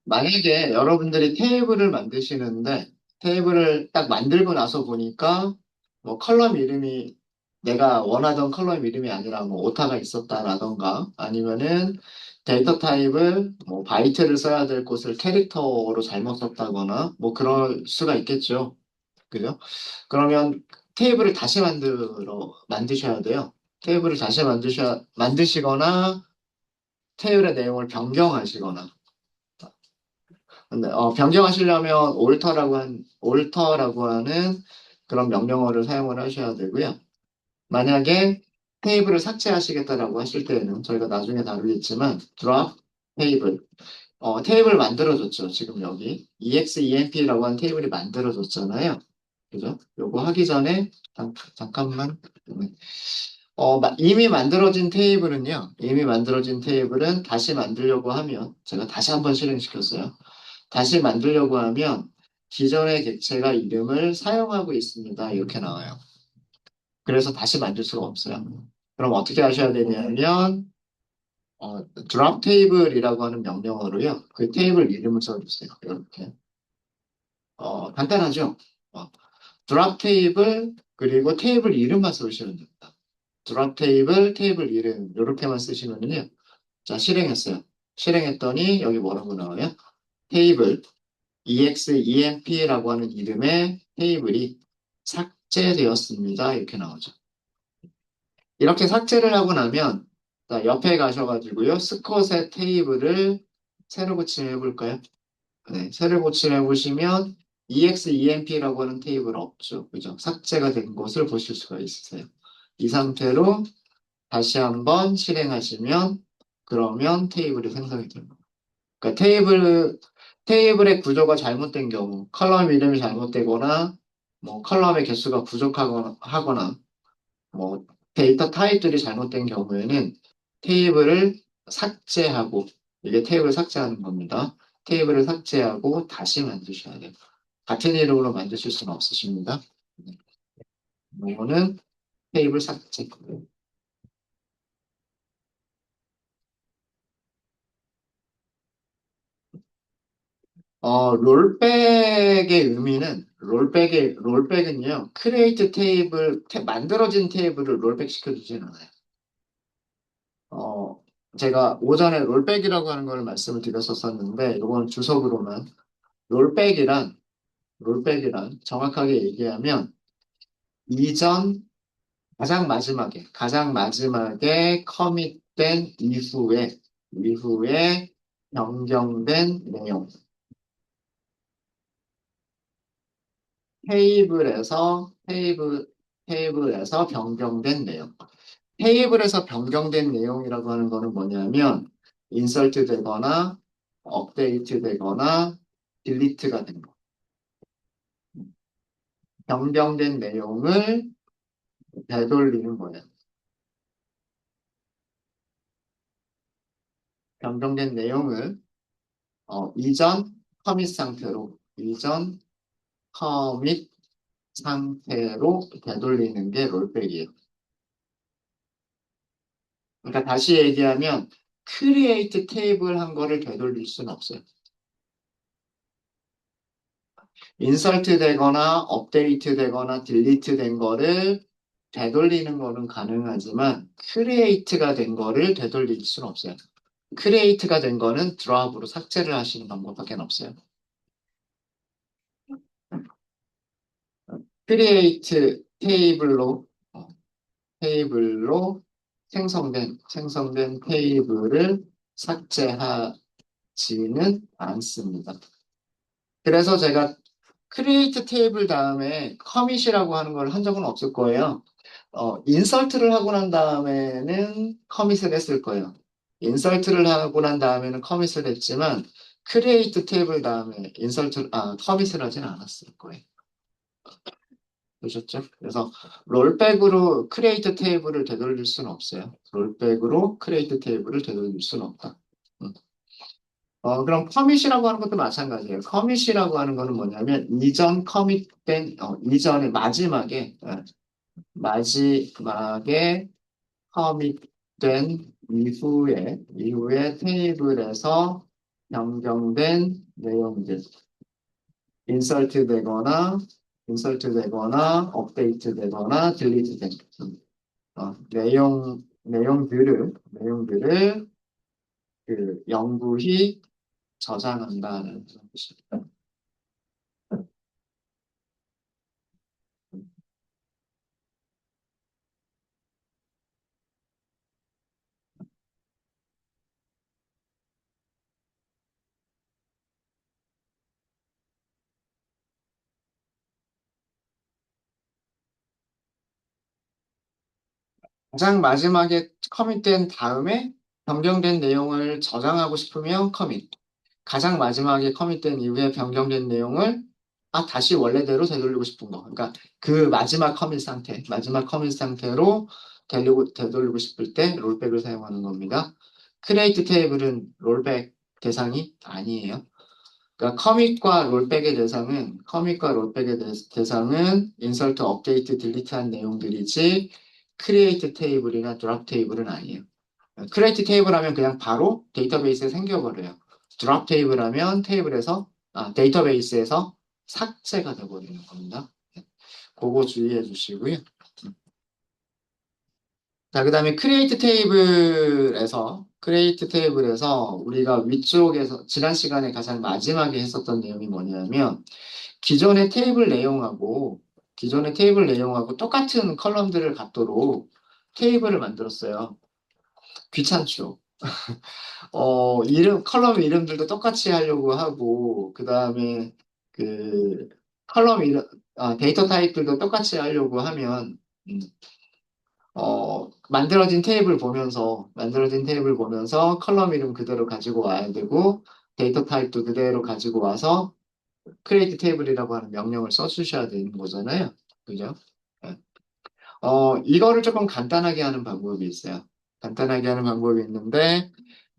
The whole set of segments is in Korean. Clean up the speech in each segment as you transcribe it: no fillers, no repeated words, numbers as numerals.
만약에 여러분들이 테이블을 만드시는데, 테이블을 딱 만들고 나서 보니까, 뭐, 컬럼 이름이, 내가 원하던 컬럼 이름이 아니라, 뭐, 오타가 있었다라던가, 아니면은, 데이터 타입을, 뭐, 바이트를 써야 될 곳을 캐릭터로 잘못 썼다거나, 뭐, 그럴 수가 있겠죠. 그죠? 그러면 테이블을 다시 만드셔야 돼요. 테이블을 다시 만드시거나, 테이블의 내용을 변경하시거나, 근데 변경하시려면 올터라고 하는 그런 명령어를 사용을 하셔야 되고요. 만약에 테이블을 삭제하시겠다라고 하실 때에는 저희가 나중에 다루겠지만 drop 테이블 테이블 만들어줬죠. 지금 여기 EXEMP라고 하는 테이블이 만들어졌잖아요. 그죠? 요거 하기 전에 잠깐만. 네. 이미 만들어진 테이블은 다시 만들려고 하면 제가 다시 한번 실행시켰어요. 다시 만들려고 하면 기존의 객체가 이름을 사용하고 있습니다. 이렇게 나와요. 그래서 다시 만들 수가 없어요. 그럼 어떻게 하셔야 되냐면 drop table이라고 하는 명령어로요. 그 테이블 이름을 써주세요. 이렇게. 간단하죠? 어, drop table 그리고 테이블 이름만 쓰시면 됩니다. drop table, 테이블 이름 이렇게만 쓰시면은요. 자, 실행했어요. 실행했더니 여기 뭐라고 나와요? 테이블 EXEMP라고 하는 이름의 테이블이 삭제되었습니다. 이렇게 나오죠. 이렇게 삭제를 하고 나면 자, 옆에 가셔가지고요. 스컷의 테이블을 새로 고침해 볼까요? 네, 새로 고침해 보시면 EXEMP라고 하는 테이블 없죠. 그죠? 삭제가 된 것을 보실 수가 있으세요. 이 상태로 다시 한번 실행하시면 그러면 테이블이 생성이 됩니다. 그러니까 테이블의 구조가 잘못된 경우, 컬럼 이름이 잘못되거나, 뭐, 컬럼의 개수가 하거나, 뭐, 데이터 타입들이 잘못된 경우에는 테이블을 삭제하고, 이게 테이블을 삭제하는 겁니다. 테이블을 삭제하고 다시 만드셔야 돼요. 같은 이름으로 만드실 수는 없으십니다. 이거는 테이블 삭제. 롤백의 의미는, 롤백은요, 만들어진 테이블을 롤백 시켜주진 않아요. 어, 제가 오전에 롤백이라고 하는 걸 말씀을 드렸었는데, 이건 주석으로만, 롤백이란, 롤백이란 정확하게 얘기하면, 이전, 가장 마지막에 커밋된 이후에 변경된 내용, 테이블에서 변경된 내용. 테이블에서 변경된 내용이라고 하는 거는 뭐냐면 인설트 되거나 업데이트 되거나 딜리트가 된 거. 변경된 내용을 되돌리는 거예요. 변경된 내용을 이전 이전 커밋 상태로 되돌리는 게 롤백이에요. 그러니까 다시 얘기하면 크리에이트 테이블 한 거를 되돌릴 수는 없어요. 인설트 되거나 업데이트 되거나 딜리트 된 거를 되돌리는 거는 가능하지만 크리에이트가 된 거를 되돌릴 수는 없어요. 크리에이트가 된 거는 드랍으로 삭제를 하시는 방법밖에 없어요. 크리에이트 테이블로 생성된 테이블을 삭제하지는 않습니다. 그래서 제가 크리에이트 테이블 다음에 커밋이라고 하는 걸 한 적은 없을 거예요. 인설트를 하고 난 다음에는 커밋을 했을 거예요. 인설트를 하고 난 다음에는 커밋을 했지만 크리에이트 테이블 다음에 커밋을 하진 않았을 거예요. 보셨죠? 그래서 롤백으로 크리에이트 테이블을 되돌릴 수는 없어요. 롤백으로 크리에이트 테이블을 되돌릴 수는 없다. 음. 그럼 커밋이라고 하는 것도 마찬가지예요. 커밋이라고 하는 거는 뭐냐면 이전의 마지막에 커밋된 이후에 테이블에서 변경된 내용들, 인설트 되거나, 업데이트 되거나, 딜리트 된, 내용들을 그 영구히 저장한다는 뜻입니다. 가장 마지막에 커밋된 다음에 변경된 내용을 저장하고 싶으면 커밋. 가장 마지막에 커밋된 이후에 변경된 내용을 다시 원래대로 되돌리고 싶은 거. 그러니까 그 마지막 커밋 상태로 되돌리고 싶을 때 롤백을 사용하는 겁니다. 크리에이트 테이블은 롤백 대상이 아니에요. 그러니까 커밋과 롤백의 대상은 인설트, 업데이트, 딜리트한 내용들이지 크리에이트 테이블이나 드랍 테이블은 아니에요. 크리에이트 테이블 하면 그냥 바로 데이터베이스에 생겨버려요. 드랍 테이블 하면 데이터베이스에서 삭제가 되버리는 겁니다. 그거 주의해 주시고요. 자, 그 다음에 크리에이트 테이블에서 우리가 위쪽에서 지난 시간에 가장 마지막에 했었던 내용이 뭐냐면 기존의 테이블 내용하고 똑같은 컬럼들을 갖도록 테이블을 만들었어요. 귀찮죠. 컬럼 이름들도 똑같이 하려고 하고, 그 다음에 그 컬럼 이름, 데이터 타입들도 똑같이 하려고 하면, 음, 만들어진 테이블 보면서 컬럼 이름 그대로 가지고 와야 되고, 데이터 타입도 그대로 가지고 와서 크리에이트 테이블이라고 하는 명령을 써주셔야 되는 거잖아요. 그죠? 네. 이거를 조금 간단하게 하는 방법이 있어요. 간단하게 하는 방법이 있는데,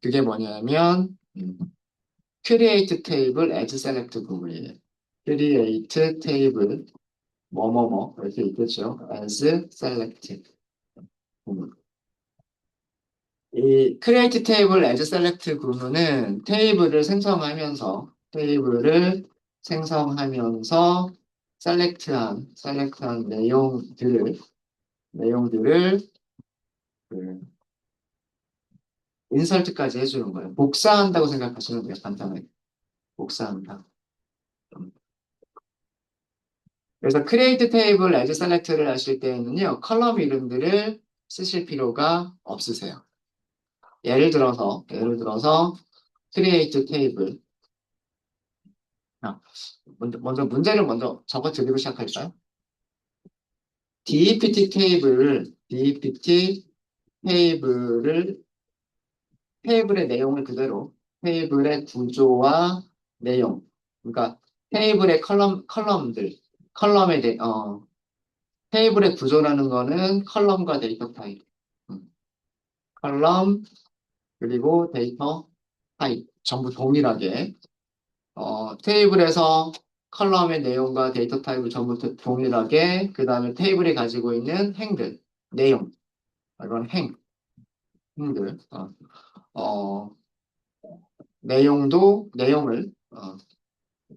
그게 뭐냐면, create table as select 부분이에요. create table, 뭐뭐뭐, 이렇게 있겠죠. as select 부분. 이 create table as select 부분은 테이블을 생성하면서 select한 내용들을 그 인설트까지 해주는 거예요. 복사한다고 생각하시면 돼요. 간단하게. 복사한다. 그래서 create table as select를 하실 때는요, 컬럼 이름들을 쓰실 필요가 없으세요. 예를 들어서 create table. 아, 먼저 문제를 먼저 적어 드리고 시작할까요? DEPT 테이블을 테이블의 내용을 그대로 테이블의 구조와 내용, 그러니까 테이블의 컬럼의 테이블의 구조라는 거는 컬럼과 데이터 타입, 음, 컬럼 그리고 데이터 타입 전부 동일하게 테이블에서 컬럼의 내용과 데이터 타입을 전부 동일하게 그 다음에 테이블이 가지고 있는 내용, 이건 행들, 어,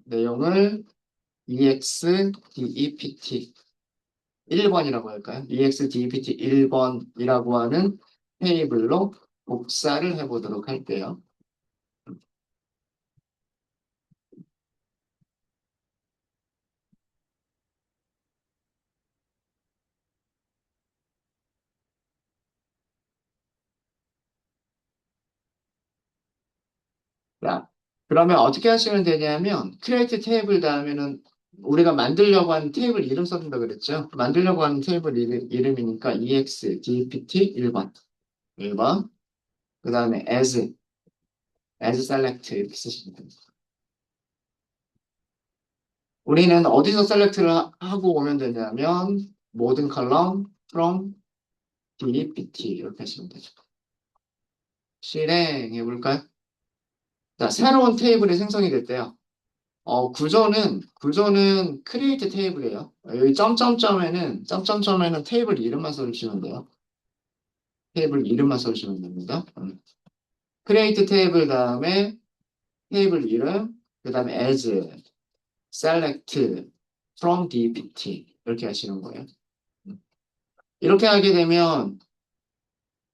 내용을 EXDEPT 1번이라고 할까요? EXDEPT 1번이라고 하는 테이블로 복사를 해보도록 할게요. 자, 그러면 어떻게 하시면 되냐면, 크리에이트 테이블 다음에는 우리가 만들려고 하는 테이블 이름 써준다 그랬죠? 만들려고 하는 테이블 이름이니까 EXDEPT 1번. 그 다음에 as select 이렇게 쓰시면 됩니다. 우리는 어디서 셀렉트를 하고 오면 되냐면 모든 컬럼 from dpt 이렇게 하시면 되죠. 실행해 볼까요? 자, 새로운 테이블이 생성이 됐대요. 구조는 create 테이블이에요. 여기 점점점에는 테이블 이름만 써주시면 돼요. 테이블 이름만 써주시면 됩니다. create 테이블 다음에 테이블 이름, 그 다음에 as, select, from dpt 이렇게 하시는 거예요. 이렇게 하게 되면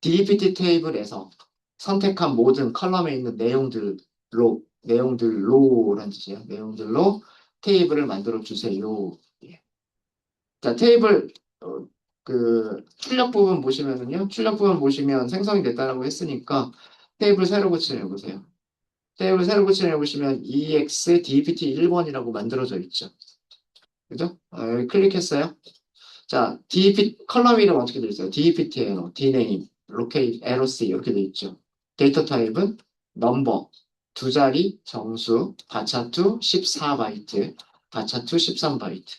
dpt 테이블에서 선택한 모든 컬럼에 있는 내용들로라는 뜻이에요. 내용들로 테이블을 만들어 주세요. 예. 자, 테이블 그 출력 부분 보시면은요. 출력 부분 보시면 생성이 됐다라고 했으니까 테이블 새로 고치려 해보세요. 테이블 새로 고치려 해보시면 EX DPT 1번이라고 만들어져 있죠. 그죠? 여기 클릭했어요. 자, DP 컬럼 이름 어떻게 되어 있어요? DPT 에러, DNAME, 로케이, LOC 이렇게 되어 있죠. 데이터 타입은 넘버, 두 자리, 정수, 바차투 14바이트, 바차투 13바이트.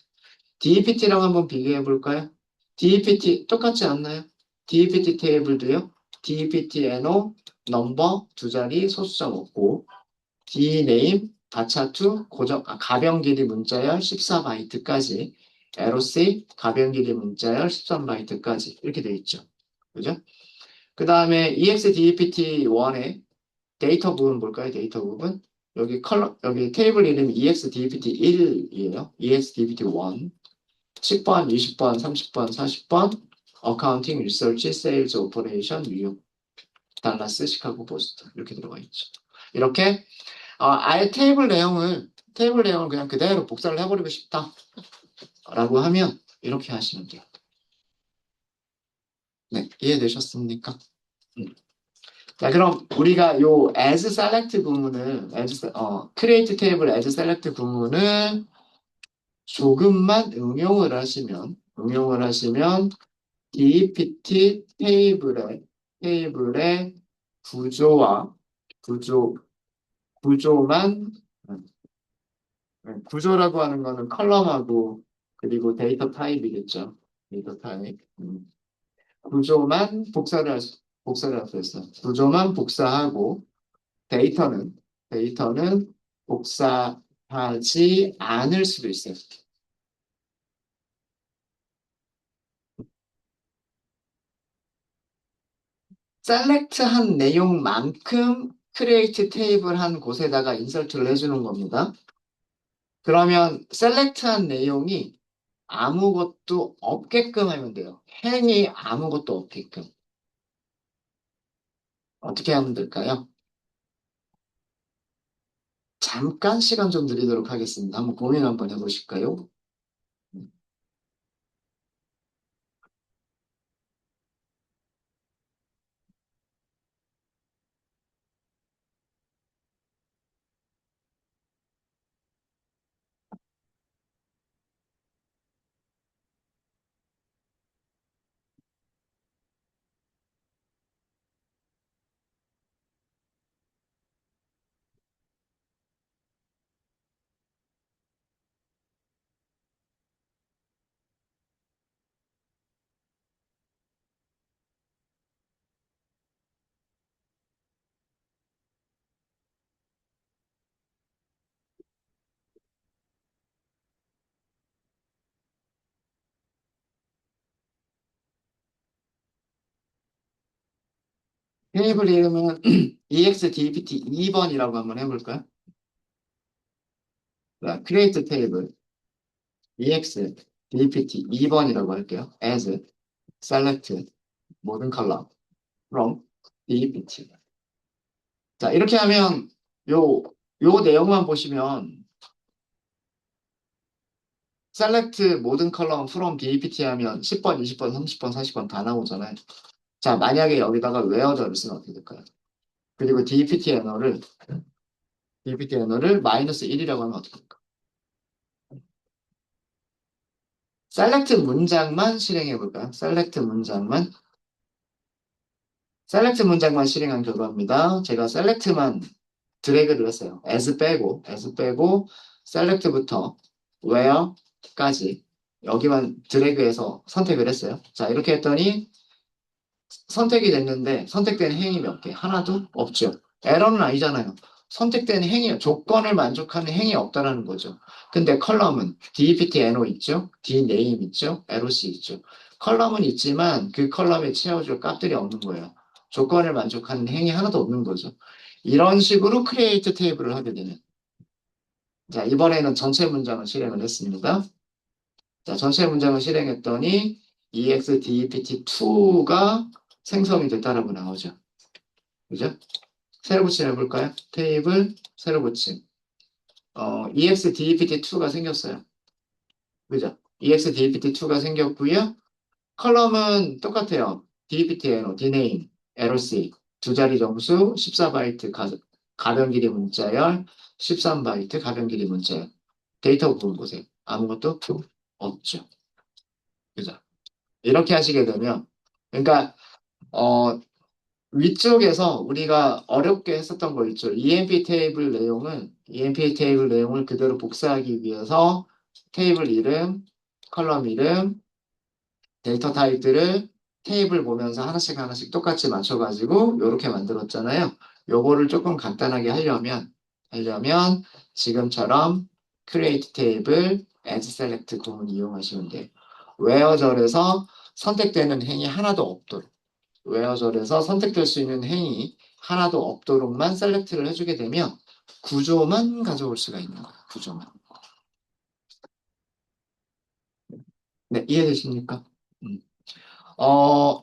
DPT랑 한번 비교해 볼까요? DPT 똑같지 않나요? DPT 테이블도요. DPT NO 넘버 두 자리 소수점 없고 DNAME 바차투 가변 길이 문자열 14바이트까지 LOC 가변 길이 문자열 13바이트까지 이렇게 돼 있죠. 그죠? 그 다음에 EXDPT1의 데이터 부분 볼까요? 데이터 부분. 여기 테이블 이름이 EXDPT1이에요. EXDPT1. 10번, 20번, 30번, 40번, 어카운팅, 리서치, 세일즈, 오퍼레이션, 뉴욕, 달라스, 시카고, 보스턴 이렇게 들어가 있죠. 이렇게 아예 테이블 내용을 그냥 그대로 복사를 해버리고 싶다라고 하면 이렇게 하시면 돼요. 네, 이해되셨습니까? 음. 자, 그럼 우리가 요 as select 구문을 create table as select 구문을 조금만 응용을 하시면 DPT 테이블의 구조와 구조 구조만 음, 구조라고 하는 거는 컬럼하고 그리고 데이터 타입이겠죠. 데이터 타입. 구조만 복사를 할 수 있어. 구조만 복사하고 데이터는 복사하지 않을 수도 있어요. 셀렉트한 내용만큼 크리에이트 테이블 한 곳에다가 인설트를 해주는 겁니다. 그러면 셀렉트한 내용이 아무것도 없게끔 하면 돼요. 행이 아무것도 없게끔. 어떻게 하면 될까요? 잠깐 시간 좀 드리도록 하겠습니다. 한번 고민 한번 해보실까요? 테이블 이름은 EXDPT 2번이라고 한번 해볼까요? 자, create table EXDPT 2번이라고 할게요. as select 모든 컬럼 from DPT. 자, 이렇게 하면 요 내용만 보시면 select 모든 컬럼 from DPT 하면 10번, 20번, 30번, 40번 다 나오잖아요. 자, 만약에 여기다가 wherethe를 쓰면 어떻게 될까요? 그리고 DPT 애너를 마이너스 1이라고 하면 어떻게 될까요? select 문장만 실행해 볼까요? select 문장만 실행한 결과입니다. 제가 select만 드래그를 했어요. as 빼고 select부터 where까지 여기만 드래그해서 선택을 했어요. 자, 이렇게 했더니 선택이 됐는데 선택된 행위 몇 개? 하나도 없죠. 에러는 아니잖아요. 선택된 행위, 조건을 만족하는 행위 없다라는 거죠. 근데 컬럼은 DPT NO 있죠? DNAME 있죠? LOC 있죠? 컬럼은 있지만 그 컬럼에 채워줄 값들이 없는 거예요. 조건을 만족하는 행위 하나도 없는 거죠. 이런 식으로 크리에이트 테이블을 하게 되는. 자, 이번에는 전체 문장을 실행을 했습니다. 자, 전체 문장을 실행했더니 exDEPT2가 생성이 됐다라고 나오죠. 그죠? 새로 고침 해볼까요? 테이블, 새로 고침. exDEPT2가 생겼어요. 그죠? exDEPT2가 생겼고요. 컬럼은 똑같아요. DEPT 에러, DNAME, LC, 두 자리 정수, 14바이트 가변 길이 문자열, 13바이트 가변 길이 문자열. 데이터 부분 보세요. 아무것도 없죠. 그죠? 이렇게 하시게 되면, 그러니까, 어, 위쪽에서 우리가 어렵게 했었던 거 있죠. EMP 테이블 내용을 그대로 복사하기 위해서 테이블 이름, 컬럼 이름, 데이터 타입들을 테이블 보면서 하나씩 하나씩 똑같이 맞춰가지고 이렇게 만들었잖아요. 요거를 조금 간단하게 하려면 지금처럼 create table, add select 구문 이용하시면 돼요. 웨어절에서 선택되는 행이 하나도 없도록 웨어절에서 선택될 수 있는 행이 하나도 없도록만 셀렉트를 해주게 되면 구조만 가져올 수가 있는 거예요. 구조만. 네, 이해되십니까? 음.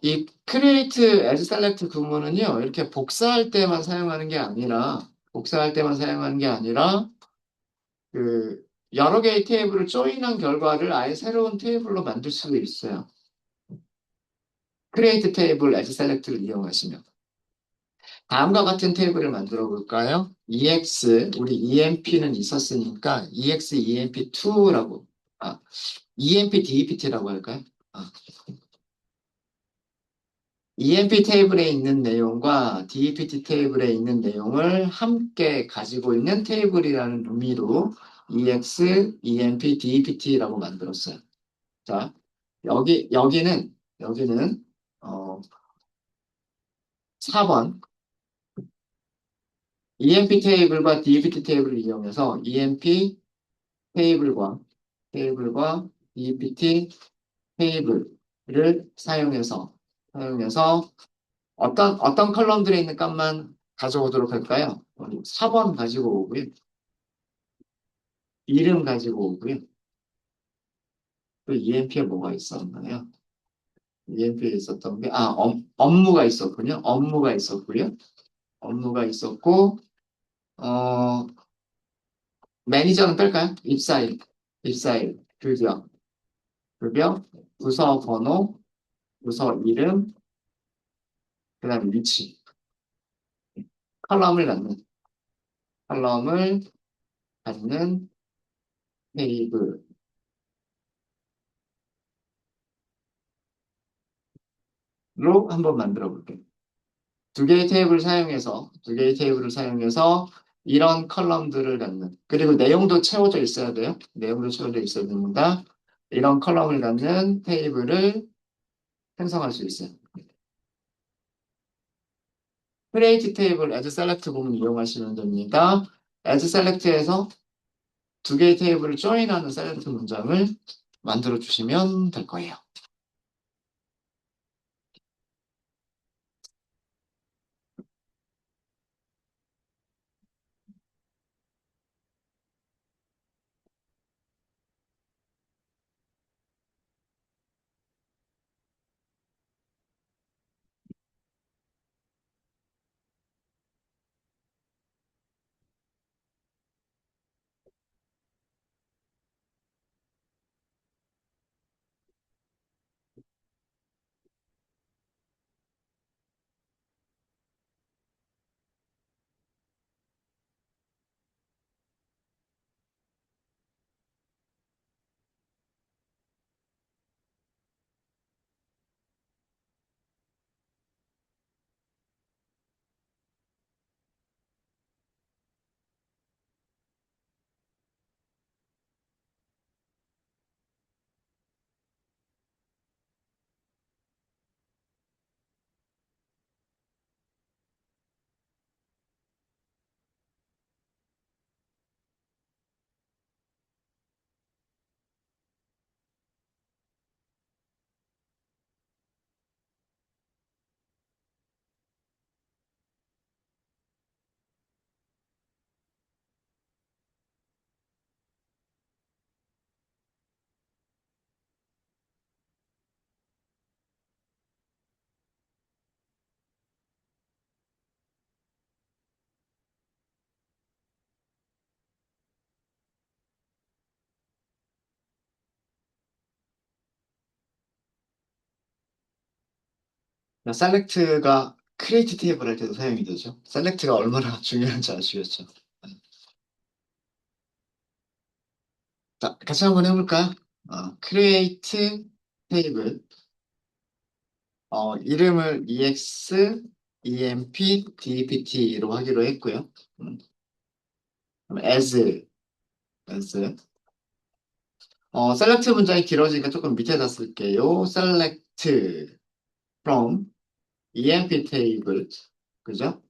이 create as select 구문은요, 이렇게 복사할 때만 사용하는 게 아니라, 그, 여러 개의 테이블을 조인한 결과를 아예 새로운 테이블로 만들 수도 있어요. create table as select를 이용하시면. 다음과 같은 테이블을 만들어 볼까요? 우리 EMP는 있었으니까, EMP2라고, EMP DEPT라고 할까요? 아, EMP 테이블에 있는 내용과 DEPT 테이블에 있는 내용을 함께 가지고 있는 테이블이라는 의미로 EMP DEPT라고 만들었어요. 자, 여기는, 어, 4번. EMP 테이블과 DEPT 테이블을 이용해서 테이블과, 테이블과 DEPT 테이블을 사용해서 어떤 컬럼들에 있는 값만 가져오도록 할까요? 4번 가지고 오고요. 이름 가지고 오고요. 또 EMP에 뭐가 있었나요? EMP에 있었던 게, 업무가 있었군요. 업무가 있었고, 어, 매니저는 뺄까요? 급여, 부서 번호, 부서 이름, 그 다음에 위치. 컬럼을 갖는, 컬럼을 갖는 테이블로 한번 만들어 볼게요. 두 개의 테이블을 사용해서 이런 컬럼들을 갖는, 그리고 내용도 채워져 있어야 돼요. 내용도 채워져 있어야 됩니다. 이런 컬럼을 갖는 테이블을 생성할 수 있어요. create table as select 부분 이용하시면 됩니다. as select에서 두 개의 테이블을 join하는 select 문장을 만들어 주시면 될 거예요. 셀렉트가 크리에이트 테이블 할 때도 사용이 되죠. 셀렉트가 얼마나 중요한지 아시겠죠? 자, 같이 한번 해볼까요? create 테이블, 이름을 dpt로 하기로 했고요. 그럼 as, select 문장이 길어지니까 조금 밑에다 쓸게요. select from emp 테이블, 그죠?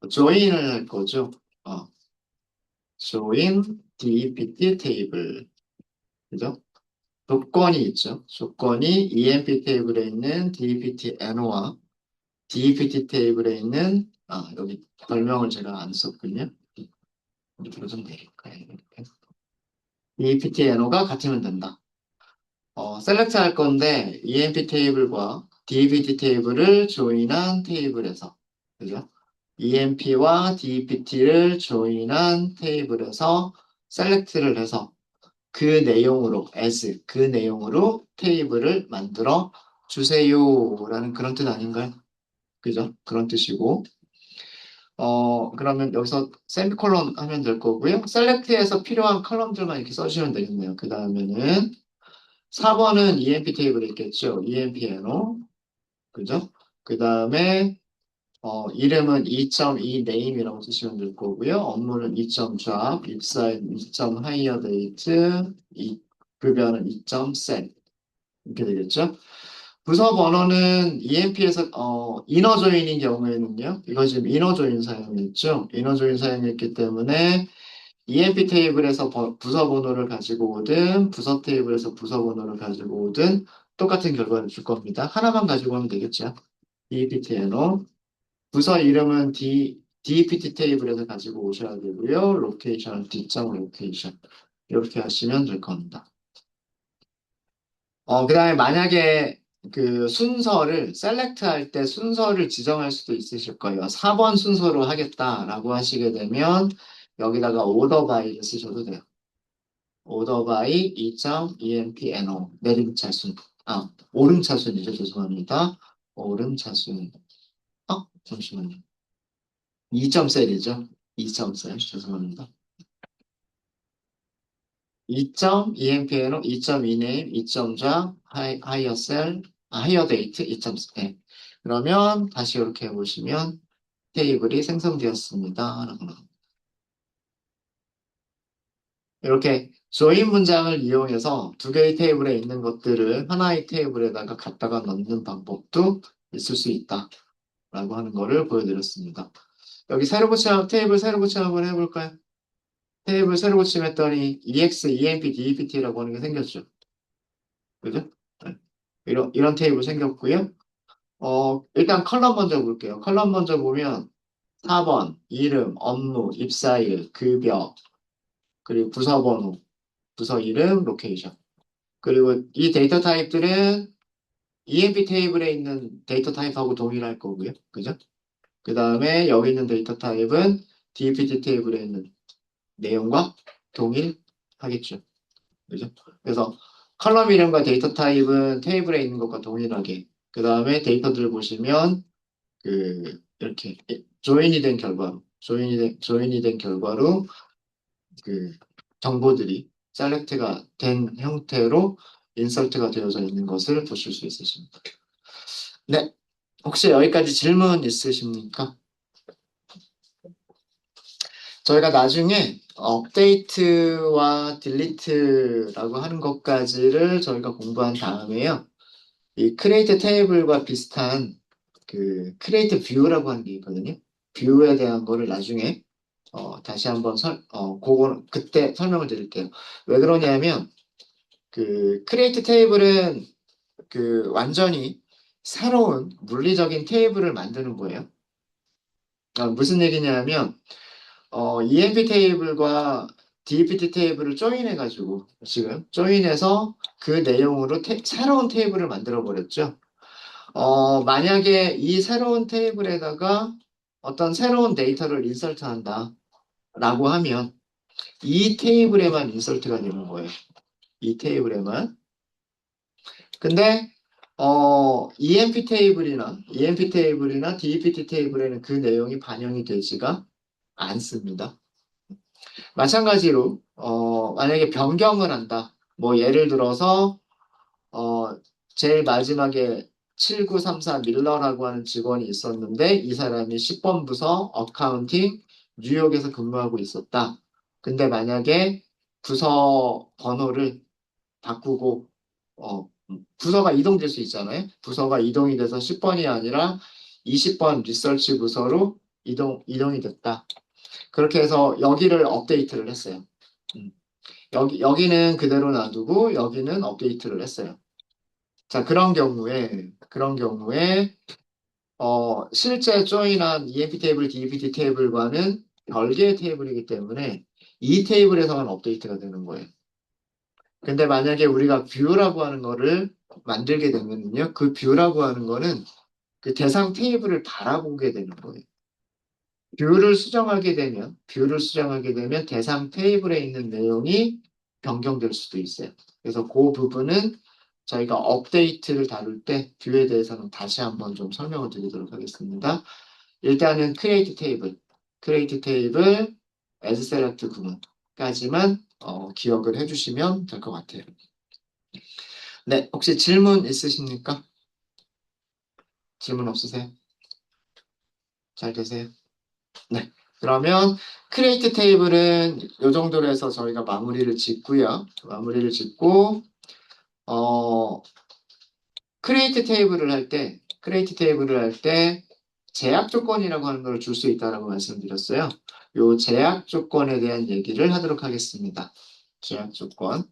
join을 할 거죠. 어, join dpt 테이블, 그죠? 조건이 있죠. 조건이 emp 테이블에 있는 dpt n오와 dpt 테이블에 있는 여기 별명을 제가 안 썼군요. 밑으로 좀 내릴까요? 이렇게. dpt n오가 같으면 된다. 셀렉트 할 건데 emp 테이블과 dpt 테이블을 조인한 테이블에서, 그죠? emp와 dpt를 조인한 테이블에서 셀렉트를 해서 그 내용으로 그 내용으로 테이블을 만들어 주세요라는 그런 뜻 아닌가요? 그죠? 그런 뜻이고, 그러면 여기서 세미콜론 하면 될 거고요. 셀렉트에서 필요한 컬럼들만 이렇게 써주시면 되겠네요. 그 다음에는 4번은 EMP 테이블에 있겠죠. EMP NO. 그죠? 그 다음에 이름은 2.2 name이라고 쓰시면 될 거고요. 업무는 2.job, 입사일 2.hire date, 급여는 2.set. 이렇게 되겠죠? 부서 번호는 EMP에서 이너 조인인 경우에는요. 이거 지금 이너 조인 사용했죠. 이너 조인 사용했기 때문에 EMP 테이블에서 부서 번호를 가지고 오든 부서 테이블에서 부서 번호를 가지고 오든 똑같은 결과를 줄 겁니다. 하나만 가지고 오면 되겠죠. DPTNO. 부서 이름은 DPT 테이블에서 가지고 오셔야 되고요. 로케이션, D점 로케이션. 이렇게 하시면 될 겁니다. 그다음에 만약에 그 순서를 셀렉트 할 때 순서를 지정할 수도 있으실 거예요. 4번 순서로 하겠다라고 하시게 되면 여기다가 order by를 쓰셔도 돼요. order by 2.empno 내림차순. 오름차순이죠. 죄송합니다. 오름차순. 잠시만요. 2점 셀이죠. 2점 셀. 죄송합니다. 2점 EMPNO 2점 ENAME 2점 자 higher cell higher date 2점 셀. 그러면 다시 이렇게 해보시면 테이블이 생성되었습니다. 라고 나옵니다. 이렇게 조인 문장을 이용해서 두 개의 테이블에 있는 것들을 하나의 테이블에다가 갖다가 넣는 방법도 있을 수 있다. 라고 하는 거를 보여드렸습니다. 여기 새로 고침, 테이블 새로 고침 한번 해볼까요? 테이블 새로 고침했더니 EX, EMP, DEPT라고 하는 게 생겼죠. 그죠? 네. 이런 테이블 생겼고요. 일단 컬럼 먼저 볼게요. 컬럼 먼저 보면 4번, 이름, 업무, 입사일, 급여, 그리고 부서 번호, 부서 이름, 로케이션. 그리고 이 데이터 타입들은 EMP 테이블에 있는 데이터 타입하고 동일할 거고요. 그죠? 그 다음에 여기 있는 데이터 타입은 DPT 테이블에 있는 내용과 동일하겠죠. 그죠? 그래서 컬럼 이름과 데이터 타입은 테이블에 있는 것과 동일하게. 그 다음에 데이터들을 보시면 이렇게 조인이 된 결과로 그 정보들이 셀렉트가 된 형태로 인설트가 되어져 있는 것을 보실 수 있으십니다. 네. 혹시 여기까지 질문 있으십니까? 저희가 나중에 업데이트와 딜리트라고 하는 것까지를 저희가 공부한 다음에요. 이 크리에이트 테이블과 비슷한 그 크리에이트 뷰라고 하는 게 있거든요. 뷰에 대한 거를 나중에 다시 한번 그거 그때 설명을 드릴게요. 왜 그러냐면 그 크리에이트 테이블은 그 완전히 새로운 물리적인 테이블을 만드는 거예요. 무슨 얘기냐면 EMP 테이블과 DPT 테이블을 조인해가지고 지금 조인해서 그 내용으로 새로운 테이블을 만들어 버렸죠. 만약에 이 새로운 테이블에다가 어떤 새로운 데이터를 인설트 한다 라고 하면 이 테이블에만 인설트가 되는 거예요. 이 테이블에만. 근데 EMP 테이블이나 DEPT 테이블에는 그 내용이 반영이 되지가 않습니다. 마찬가지로, 만약에 변경을 한다. 뭐, 예를 들어서, 어, 제일 마지막에 7934 밀러라고 하는 직원이 있었는데, 이 사람이 10번 부서 어카운팅 뉴욕에서 근무하고 있었다. 근데 만약에 부서 번호를 바꾸고, 부서가 이동될 수 있잖아요. 부서가 이동이 돼서 10번이 아니라 20번 리서치 부서로 이동이 됐다. 그렇게 해서 여기를 업데이트를 했어요. 음. 여기는 그대로 놔두고 여기는 업데이트를 했어요. 자, 그런 경우에, 실제 조인한 EMP 테이블, DEPT 테이블과는 별개의 테이블이기 때문에 이 테이블에서만 업데이트가 되는 거예요. 근데 만약에 우리가 뷰라고 하는 거를 만들게 되면요, 그 뷰라고 하는 거는 그 대상 테이블을 바라보게 되는 거예요. 뷰를 수정하게 되면 대상 테이블에 있는 내용이 변경될 수도 있어요. 그래서 그 부분은 저희가 업데이트를 다룰 때 뷰에 대해서는 다시 한번 좀 설명을 드리도록 하겠습니다. 일단은 create 테이블, as select 구문까지만 기억을 해주시면 될 것 같아요. 네, 혹시 질문 있으십니까? 질문 없으세요? 잘 되세요? 네. 그러면 크리에이트 테이블은 이 정도로 해서 저희가 마무리를 짓고요. 마무리를 짓고 어 크리에이트 테이블을 할 때 제약 조건이라고 하는 걸 줄 수 있다라고 말씀드렸어요. 요 제약 조건에 대한 얘기를 하도록 하겠습니다. 제약 조건.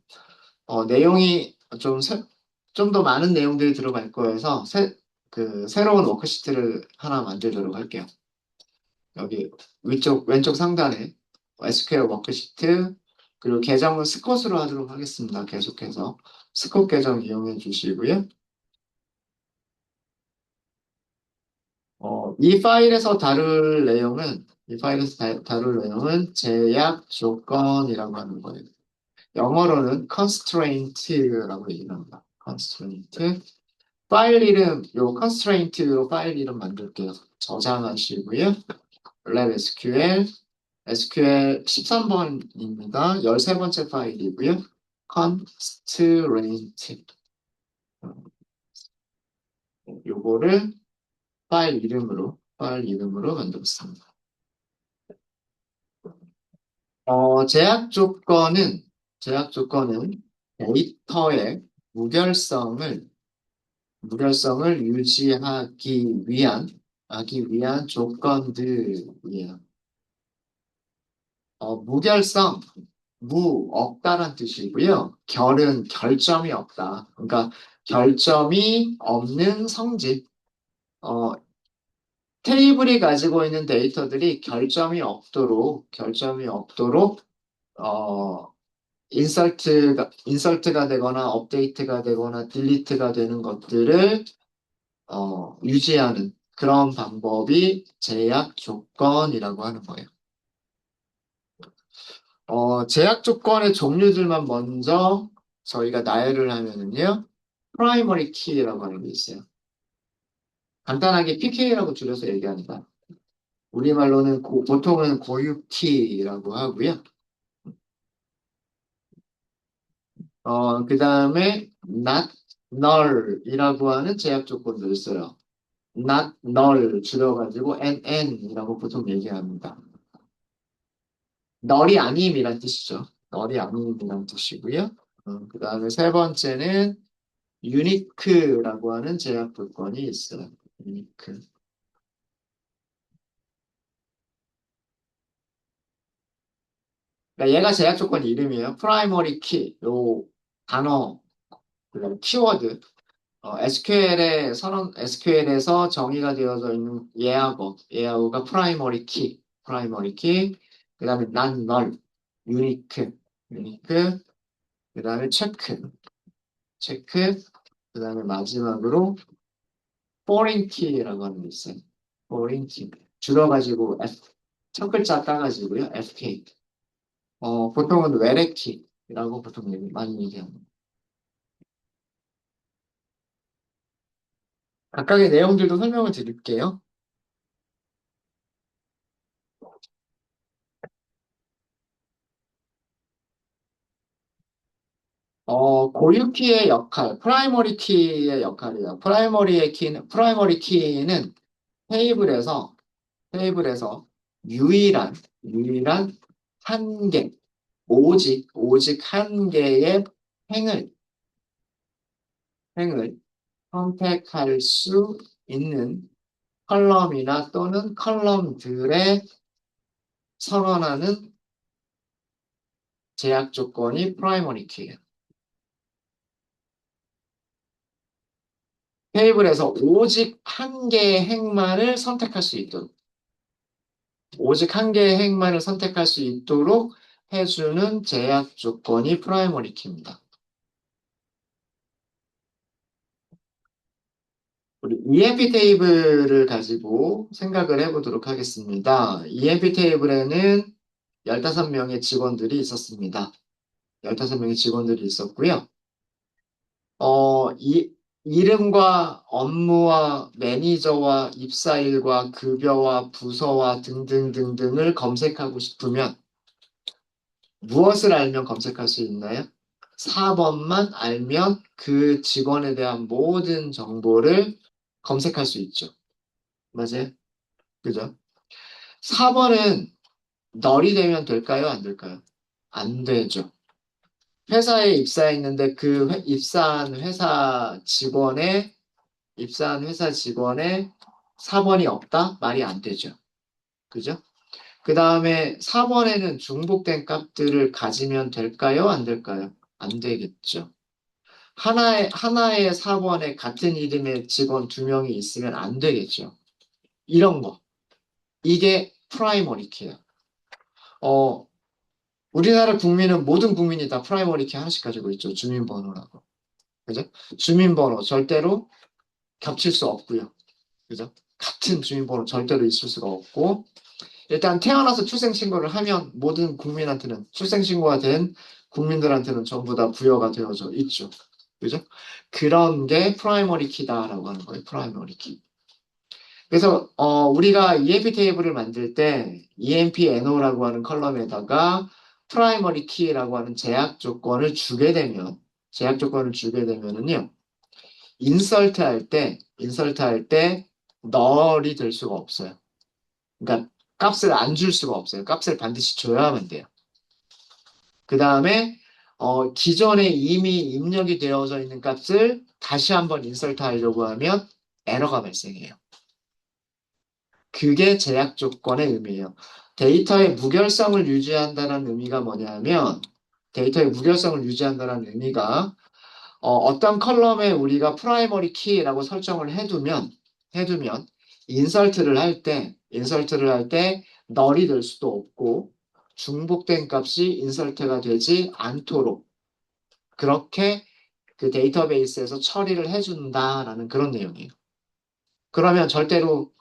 내용이 좀 더 많은 내용들이 들어갈 거여서 새로운 워크시트를 하나 만들도록 할게요. 여기 왼쪽 상단에 SQL 워크시트 그리고 계정은 스컷으로 하도록 하겠습니다. 계속해서 스컷 계정 이용해 주시고요. 이 파일에서 다룰 내용은 제약 조건이라고 하는 거예요. 영어로는 constraint라고 얘기합니다. constraint. 요 constraint로 파일 이름 만들게요. 저장하시고요. lab SQL 13번입니다. 13번째 파일이고요. constraint. 요거를 파일 이름으로 만들었습니다. 제약 조건은 데이터의 무결성을, 유지하기 위한 조건들이에요. 무결성, 없다란 뜻이고요. 결은 결점이 없다. 그러니까 결점이 없는 성질. 어, 테이블이 가지고 있는 데이터들이 결점이 없도록, 어, 인설트가 되거나 업데이트가 되거나 딜리트가 되는 것들을, 유지하는 그런 방법이 제약 조건이라고 하는 거예요. 제약 조건의 종류들만 먼저 저희가 나열을 하면은요, 프라이머리 키라고 하는 게 있어요. 간단하게 PK라고 줄여서 얘기합니다. 우리말로는 보통은 고유 키라고 하고요. 그 다음에 not null이라고 하는 제약 조건도 있어요. not null 줄여가지고 NN이라고 보통 얘기합니다. 널이 아님이란 뜻이죠. 널이 아님이란 뜻이고요. 그 다음에 세 번째는 유니크라고 하는 제약 조건이 있어요. 유니크. 그러니까 얘가 제약 조건 이름이에요. 프라이머리 키, 요 단어, 그다음 키워드. SQL에서 정의가 되어져 있는 예하어가 프라이머리 키, 그 다음에 non null, 유니크, 그 다음에 체크, 그 다음에 마지막으로 foreign key라고 하는 게 있어요. foreign key. 줄여가지고 첫 글자 따가지고요. FK. 보통은 외래키라고 보통 많이 얘기합니다. 각각의 내용들도 설명을 드릴게요. 고유 키의 역할, 프라이머리 키의 역할이에요. 프라이머리 키는 테이블에서, 테이블에서 유일한 한 개, 오직 한 개의 행을, 행을 선택할 수 있는 컬럼이나 또는 컬럼들에 선언하는 제약 조건이 프라이머리 키예요. 테이블에서 오직 한 개의 행만을 선택할 수 있도록, 오직 한 개의 행만을 선택할 수 있도록 해주는 제약 조건이 프라이머리 키입니다. 우리 EMP 테이블을 가지고 생각을 해보도록 하겠습니다. EMP 테이블에는 15명의 직원들이 있었습니다. 15명의 직원들이 있었고요. 이름과 업무와 매니저와 입사일과 급여와 부서와 등등등등을 검색하고 싶으면 무엇을 알면 검색할 수 있나요? 4번만 알면 그 직원에 대한 모든 정보를 검색할 수 있죠. 맞아요? 그죠? 4번은 널이 되면 될까요? 안 될까요? 안 되죠. 회사에 입사했는데 그 입사한 회사 직원의 4번이 없다? 말이 안 되죠. 그죠? 그 다음에 4번에는 중복된 값들을 가지면 될까요? 안 될까요? 안 되겠죠. 하나의 4번에 같은 이름의 직원 2명이 있으면 안 되겠죠. 이런 거. 이게 프라이머리 키예요. 어, 우리나라 국민은 모든 국민이 다 프라이머리 키 하나씩 가지고 있죠. 주민번호라고. 그죠? 주민번호 절대로 겹칠 수 없고요. 그죠? 같은 주민번호 절대로 있을 수가 없고, 일단 태어나서 출생신고를 하면 모든 국민한테는, 출생신고가 된 국민들한테는 전부 다 부여가 되어져 있죠. 그죠? 그런 게 프라이머리 키다라고 하는 거예요. 프라이머리 키. 그래서 우리가 EMP 테이블을 만들 때 EMP NO라고 하는 컬럼에다가 프라이머리 키라고 하는 제약 조건을 주게 되면은요. 인설트 할 때 널이 될 수가 없어요. 그러니까 값을 안 줄 수가 없어요. 값을 반드시 줘야만 돼요. 그 다음에 기존에 이미 입력이 되어져 있는 값을 다시 한번 인설트 하려고 하면 에러가 발생해요. 그게 제약 조건의 의미예요. 데이터의 무결성을 유지한다는 의미가 뭐냐면 데이터의 무결성을 유지한다는 의미가 떤 컬럼에 우리가 프라이머리 키라고 설정을 해두면 인설트를 할 때 널이 될 수도 없고 중복된 값이 인설트가 되지 않도록 그렇게 그 데이터베이스에서 처리를 해준다라는 그런 내용이에요. 그러면 절대로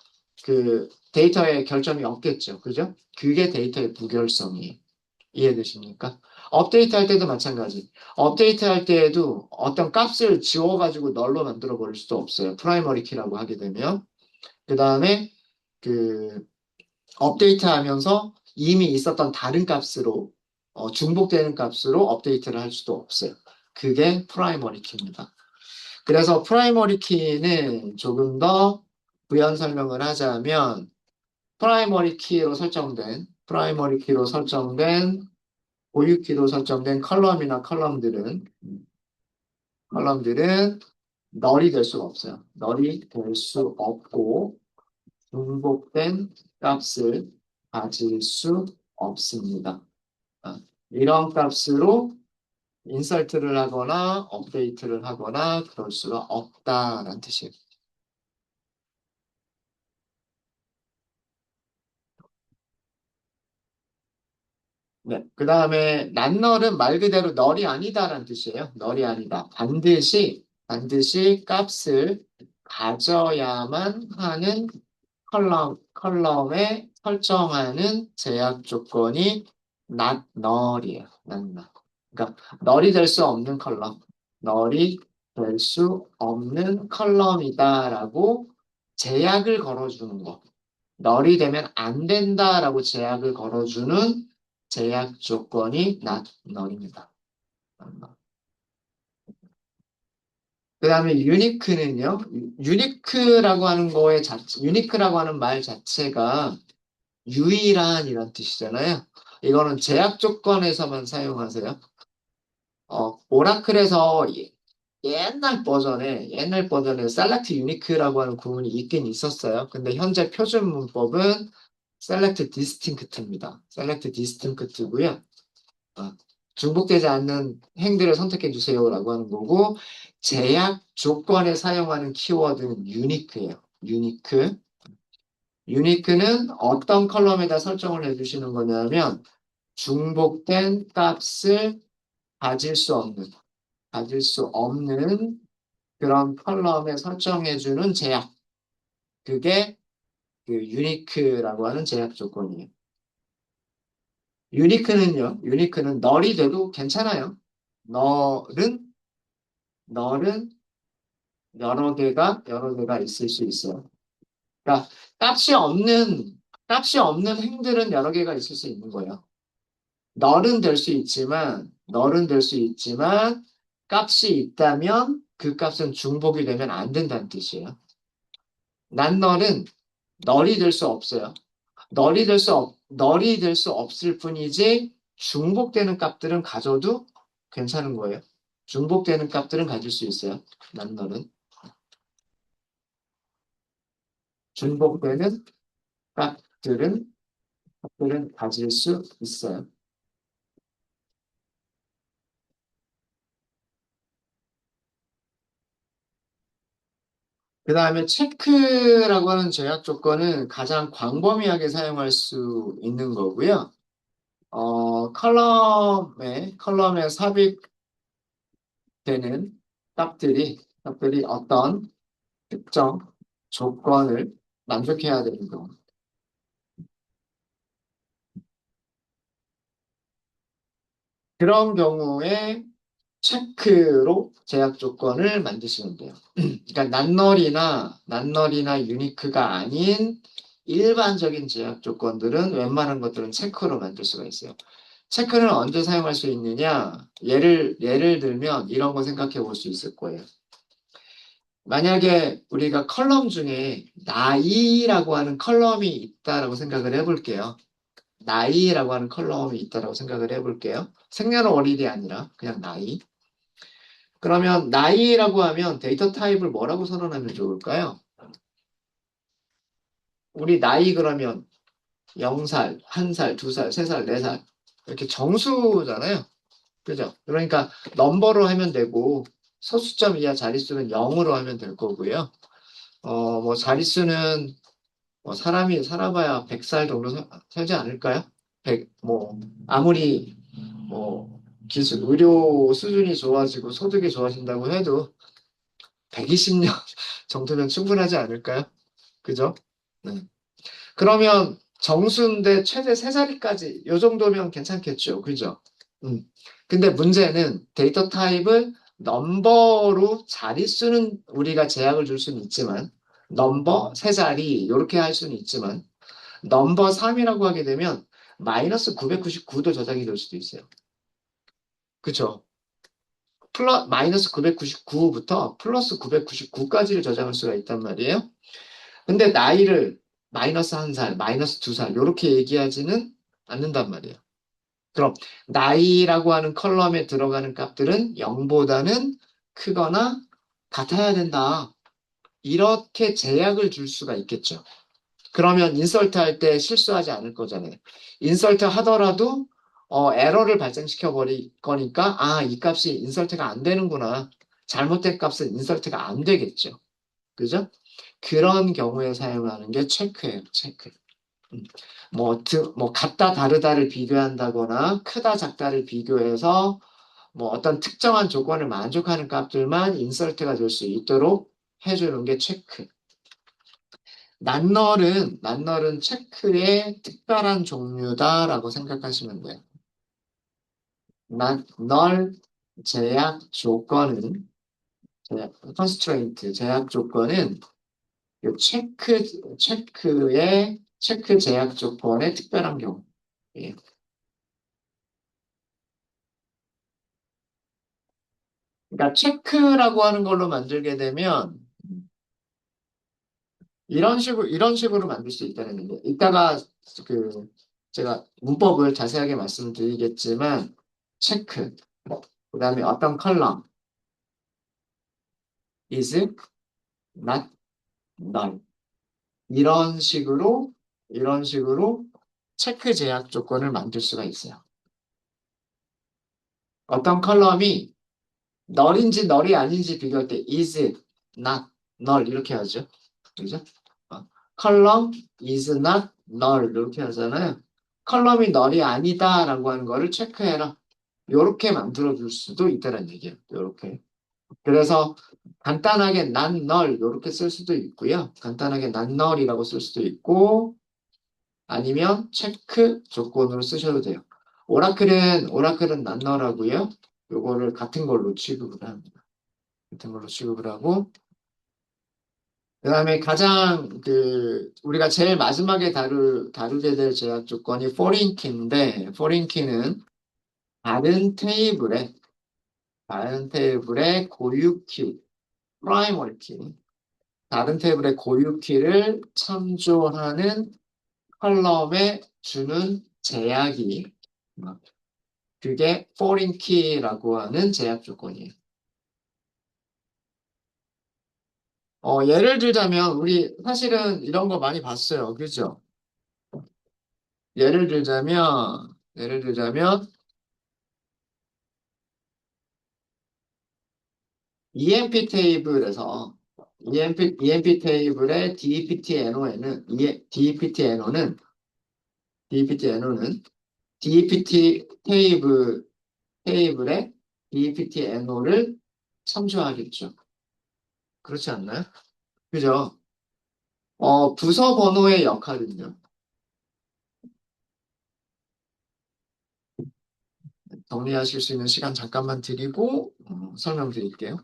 그 데이터에 결점이 없겠죠. 그죠? 그게 데이터의 무결성이에요. 이해되십니까? 업데이트 할 때도 마찬가지. 업데이트 할 때에도 어떤 값을 지워가지고 널로 만들어 버릴 수도 없어요. 프라이머리 키라고 하게 되면. 그 다음에 그 업데이트 하면서 이미 있었던 다른 값으로, 중복되는 값으로 업데이트를 할 수도 없어요. 그게 프라이머리 키입니다. 그래서 프라이머리 키는 조금 더 부연 설명을 하자면 프라이머리 키로 설정된 고유키로 설정된 컬럼들은 널이 될 수가 없어요. 널이 될 수 없고 중복된 값을 가질 수 없습니다. 이런 값으로 인설트를 하거나 업데이트를 하거나 그럴 수가 없다라는 뜻이에요. 네. 그 다음에 난널은 말 그대로 널이 아니다라는 뜻이에요. 널이 아니다. 반드시 값을 가져야만 하는 컬럼에 설정하는 제약 조건이 not null이에요. not null. 그러니까 널이 될 수 없는 컬럼. 널이 될 수 없는 컬럼이다라고 제약을 걸어주는 거. 널이 되면 안 된다라고 제약을 걸어주는 제약 조건이 not 널입니다. 그 다음에 유니크는요. 유니크라고 하는 거의 자체, 유니크라고 하는 말 자체가 유일한 이런 뜻이잖아요. 이거는 제약 조건에서만 사용하세요. 오라클에서 옛날 버전에 select unique라고 하는 구문이 있긴 있었어요. 근데 현재 표준 문법은 select distinct입니다. select distinct고요. 어, 중복되지 않는 행들을 선택해 주세요라고 하는 거고 제약 조건에 사용하는 키워드는 unique예요. unique. unique는 어떤 컬럼에다 설정을 해주시는 거냐면 중복된 값을 가질 수 없는 가질 수 없는 그런 컬럼에 설정해주는 제약. 그게 그 유니크라고 하는 제약 조건이에요. 유니크는 널이 돼도 괜찮아요. 널은, 널은 여러 개가 있을 수 있어요. 그러니까 값이 없는 행들은 여러 개가 있을 수 있는 거예요. 널은 될 수 있지만, 값이 있다면 그 값은 중복이 되면 안 된다는 뜻이에요. 난널은 널이 될 수 없어요. 널이 될 수 없을 뿐이지 중복되는 값들은 가져도 괜찮은 거예요. 중복되는 값들은 가질 수 있어요. 난널은. 중복되는 값들은 가질 수 있어요. 그 다음에 체크라고 하는 제약 조건은 가장 광범위하게 사용할 수 있는 거고요. 컬럼에 삽입되는 값들이 어떤 특정 조건을 만족해야 되는 거. 그런 경우에 체크로 제약 조건을 만드시면 돼요. 그러니까 낱널이나 유니크가 아닌 일반적인 제약 조건들은 웬만한 것들은 체크로 만들 수가 있어요. 체크는 언제 사용할 수 있느냐? 예를 들면 이런 거 생각해 볼 수 있을 거예요. 만약에 우리가 컬럼 중에 나이라고 하는 컬럼이 있다라고 생각을 해볼게요. 나이라고 하는 컬럼이 있다라고 생각을 해볼게요. 생년월일이 아니라 그냥 나이. 그러면 나이라고 하면 데이터 타입을 뭐라고 선언하면 좋을까요? 우리 나이 그러면 0살, 1살, 2살, 3살, 4살 이렇게 정수잖아요. 그죠? 그러니까 넘버로 하면 되고 소수점 이하 자릿수는 0으로 하면 될 거고요. 뭐 자릿수는 뭐 사람이 살아봐야 100살 정도 살지 않을까요? 100, 뭐 아무리 뭐 의료 수준이 좋아지고 소득이 좋아진다고 해도 120년 정도면 충분하지 않을까요? 그죠? 네. 그러면 정수인데 최대 3자리까지 요 정도면 괜찮겠죠. 그죠? 음. 근데 문제는 데이터 타입을 넘버로 자릿수는 우리가 제약을 줄 수는 있지만 넘버 3자리 이렇게 할 수는 있지만 넘버 3이라고 하게 되면 마이너스 999도 저장이 될 수도 있어요. 그쵸? 마이너스 999부터 플러스 999까지를 저장할 수가 있단 말이에요. 근데 나이를 마이너스 1살, 마이너스 2살, 이렇게 얘기하지는 않는단 말이에요. 그럼 나이라고 하는 컬럼에 들어가는 값들은 0보다는 크거나 같아야 된다. 이렇게 제약을 줄 수가 있겠죠. 그러면 인설트 할 때 실수하지 않을 거잖아요. 인설트 하더라도 에러를 발생시켜 버릴 거니까 이 값이 인설트가 안 되는구나. 잘못된 값은 인설트가 안 되겠죠. 그죠? 그런 경우에 사용하는 게 체크예요. 체크. 음. 뭐 같다 다르다를 비교한다거나 크다 작다를 비교해서 뭐 어떤 특정한 조건을 만족하는 값들만 인설트가 될 수 있도록 해주는 게 체크. 낱널은 체크의 특별한 종류다라고 생각하시면 돼요. 낱널 제약 조건은 constraint, 제약 조건은 요 체크 제약 조건의 특별한 경우. 예. 그러니까 체크라고 하는 걸로 만들게 되면 이런 식으로 만들 수 있다는 얘기예요. 이따가 그 제가 문법을 자세하게 말씀드리겠지만 체크, 그다음에 어떤 컬럼 is not null 이런 식으로 체크 제약 조건을 만들 수가 있어요. 어떤 컬럼이 널인지 널이 아닌지 비교할 때 is not null 이렇게 하죠. 그죠? 컬럼 is not null 이렇게 하잖아요. 컬럼이 널이 아니다라고 하는 거를 체크해라. 이렇게 만들어 줄 수도 있다는 얘기예요. 이렇게. 그래서 간단하게 not null 이렇게 쓸 수도 있고요. 간단하게 not null이라고 쓸 수도 있고 아니면 체크 조건으로 쓰셔도 돼요. 오라클은 not null하고요. 요거를 같은 걸로 취급을 합니다. 같은 걸로 취급을 하고 그다음에 가장 우리가 제일 마지막에 다루게 될 제약 조건이 foreign key인데 foreign key는 다른 테이블에 고유 키, primary key, 다른 테이블의 고유 키를 참조하는 컬럼에 주는 제약이 그게 foreign key라고 하는 제약 조건이에요. 예를 들자면 우리 사실은 이런 거 많이 봤어요. 그죠? 예를 들자면 EMP 테이블에서 EMP 테이블의 DPT 테이블의 DPT NO를 참조하겠죠. 그렇지 않나요? 그죠? 부서 번호의 역할은요. 정리하실 수 있는 시간 잠깐만 드리고 설명드릴게요.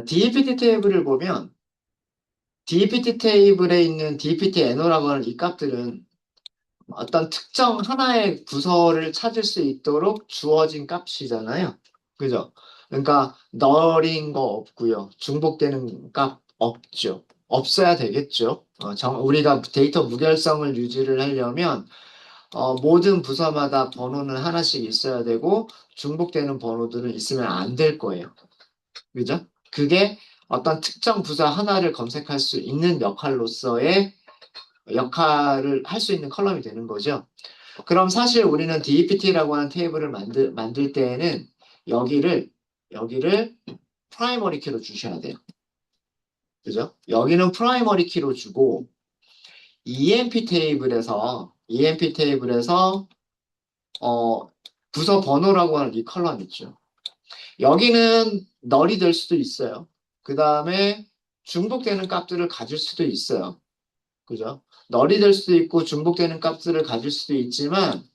DPT 테이블을 보면 DPT 테이블에 있는 DPT NO라고 하는 이 값들은 어떤 특정 하나의 부서를 찾을 수 있도록 주어진 값이잖아요. 그죠? 그러니까 널인 거 없고요. 중복되는 값 없죠. 없어야 되겠죠. 우리가 데이터 무결성을 유지를 하려면 모든 부서마다 번호는 하나씩 있어야 되고 중복되는 번호들은 있으면 안 될 거예요. 그죠? 그게 어떤 특정 부서 하나를 검색할 수 있는 역할로서의 역할을 할 수 있는 컬럼이 되는 거죠. 그럼 사실 우리는 DEPT라고 하는 테이블을 만들 때에는 여기를 프라이머리 키로 주셔야 돼요. 그죠? 여기는 프라이머리 키로 주고 EMP 테이블에서 부서 번호라고 하는 이 컬럼 있죠. 여기는 널이 될 수도 있어요. 그 다음에 중복되는 값들을 가질 수도 있어요. 그죠? 널이 될 수도 있고 중복되는 값들을 가질 수도 있지만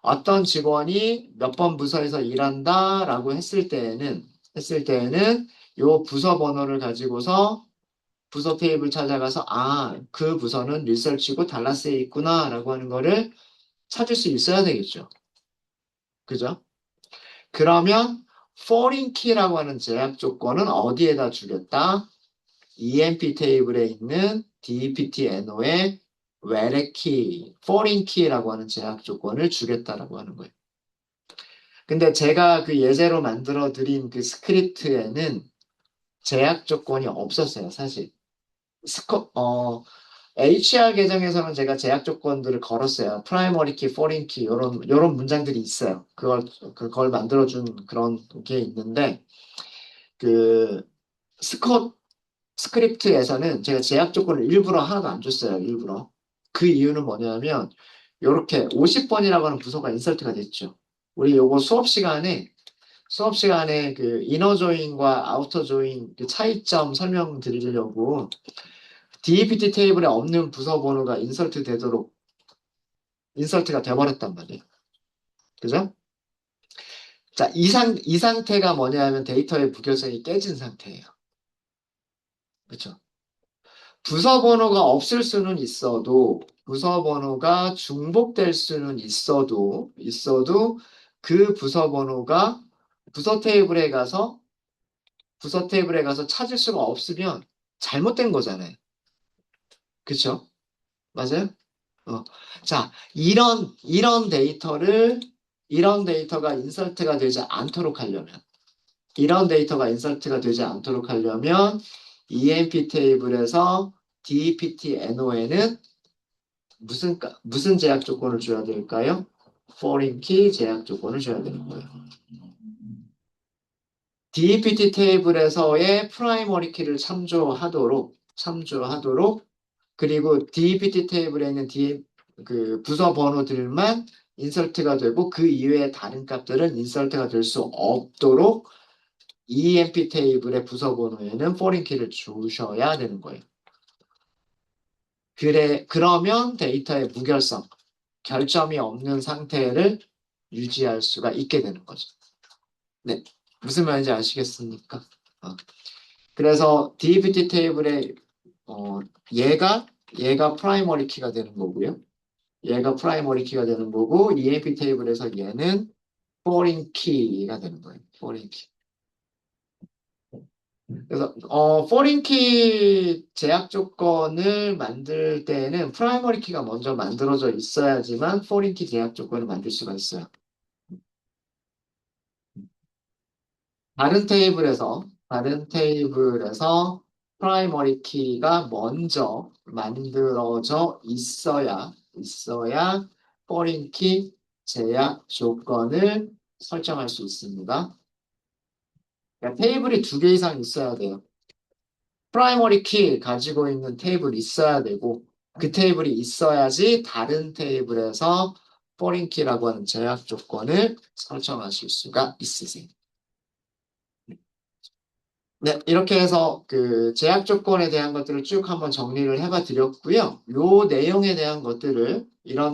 어떤 직원이 몇 번 부서에서 일한다라고 했을 때에는 요 부서 번호를 가지고서 부서 테이블 찾아가서 그 부서는 리서치고 달라스에 있구나라고 하는 거를 찾을 수 있어야 되겠죠. 그죠? 그러면 foreign key라고 하는 제약 조건은 어디에다 주겠다? EMP 테이블에 있는 DPT NO의 where key, foreign key라고 하는 제약 조건을 주겠다라고 하는 거예요. 근데 제가 그 예제로 만들어 드린 그 스크립트에는 제약 조건이 없었어요, 사실. HR 계정에서는 제가 제약 조건들을 걸었어요. 프라이머리 키, 포린 키, 요런 문장들이 있어요. 그걸 만들어준 그런 게 있는데, 그, 스컷 스크립트에서는 제가 제약 조건을 일부러 하나도 안 줬어요. 일부러. 그 이유는 뭐냐면 이렇게 50번이라고 하는 부서가 인설트가 됐죠. 우리 요거 수업 시간에 그 이너 조인과 아우터 조인 그 차이점 설명드리려고 DEPT 테이블에 없는 부서 번호가 인설트 되도록 인설트가 돼버렸단 말이에요. 그죠? 자, 이 상태가 뭐냐면 데이터의 무결성이 깨진 상태예요. 그렇죠? 부서 번호가 없을 수는 있어도, 부서 번호가 중복될 수는 있어도 그 부서 번호가 부서 테이블에 가서, 부서 테이블에 가서 찾을 수가 없으면 잘못된 거잖아요. 그쵸? 맞아요? 어. 자, 이런 데이터가 인설트가 되지 않도록 하려면, 이런 데이터가 인설트가 되지 않도록 하려면, EMP 테이블에서 DEPT NO에는 무슨 제약 조건을 줘야 될까요? foreign key 제약 조건을 줘야 되는 거예요. DEPT 테이블에서의 프라이머리 키를 참조하도록 그리고 DEPT 테이블에 있는 그 부서 번호들만 인설트가 되고 그 이외의 다른 값들은 인설트가 될 수 없도록 EMP 테이블의 부서 번호에는 foreign key를 주셔야 되는 거예요. 그러면 데이터의 무결성, 결점이 없는 상태를 유지할 수가 있게 되는 거죠. 네. 무슨 말인지 아시겠습니까? 어. 그래서 DBT 테이블에 어, 얘가 프라이머리 키가 되는 거고요. 얘가 프라이머리 키가 되는 거고 EMP 테이블에서 얘는 foreign key가 되는 거예요. foreign key. 그래서 foreign key 제약 조건을 만들 때에는 프라이머리 키가 먼저 만들어져 있어야지만 foreign key 제약 조건을 만들 수가 있어요. 다른 테이블에서 프라이머리 키가 먼저 만들어져 있어야 포린 키 제약 조건을 설정할 수 있습니다. 그러니까 테이블이 두 개 이상 있어야 돼요. 프라이머리 키 가지고 있는 테이블이 있어야 되고 그 테이블이 있어야지 다른 테이블에서 포린 키라고 하는 제약 조건을 설정하실 수가 있으세요. 네, 이렇게 해서 그 제약 조건에 대한 것들을 쭉 한번 정리를 해봐 드렸고요. 이런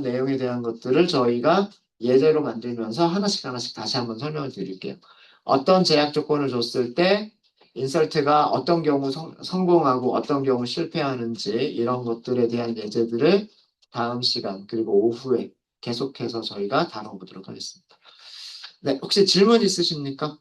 내용에 대한 것들을 저희가 예제로 만들면서 하나씩 다시 한번 설명을 드릴게요. 어떤 제약 조건을 줬을 때 인설트가 어떤 경우 성공하고 어떤 경우 실패하는지 이런 것들에 대한 예제들을 다음 시간 그리고 오후에 계속해서 저희가 다뤄보도록 하겠습니다. 네, 혹시 질문 있으십니까?